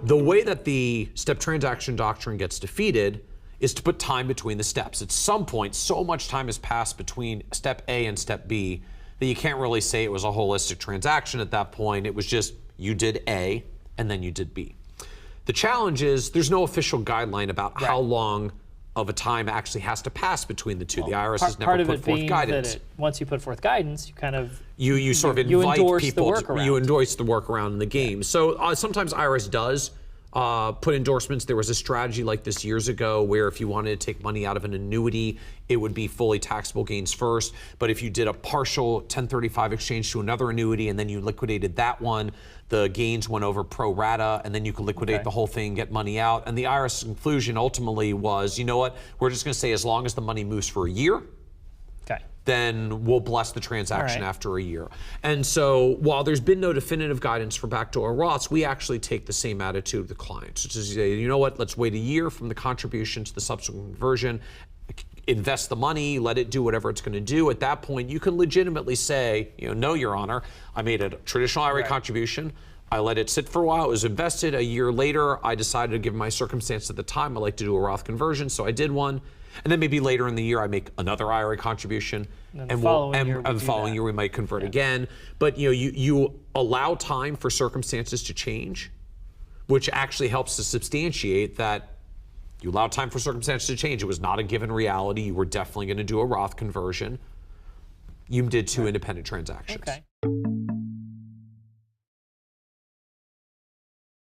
The way that the step transaction doctrine gets defeated is to put time between the steps. At some point, so much time has passed between step A and step B that you can't really say it was a holistic transaction at that point. It was just you did A and then you did B. The challenge is there's no official guideline about how long of a time actually has to pass between the two. The IRS has never put forth guidance. Once you put forth guidance, you kind of you sort of invite people you endorse the workaround in the game. So sometimes IRS does put endorsements. There was a strategy like this years ago where if you wanted to take money out of an annuity, it would be fully taxable gains first. But if you did a partial 1035 exchange to another annuity and then you liquidated that one, the gains went over pro rata, and then you could liquidate the whole thing, get money out. And the IRS conclusion ultimately was, you know what, we're just going to say as long as the money moves for a year, then we'll bless the transaction after a year. And so while there's been no definitive guidance for backdoor Roths, we actually take the same attitude with the clients, which is, you know what, let's wait a year from the contribution to the subsequent conversion, invest the money, let it do whatever it's going to do. At that point, you can legitimately say, no, Your Honor, I made a traditional IRA contribution. I let it sit for a while. It was invested. A year later, I decided to, given my circumstance at the time, I'd like to do a Roth conversion, so I did one. And then maybe later in the year, I make another IRA contribution, and the following year we might convert again. But you allow time for circumstances to change, which actually helps to substantiate that you allowed time for circumstances to change. It was not a given reality. You were definitely going to do a Roth conversion. You did two independent transactions.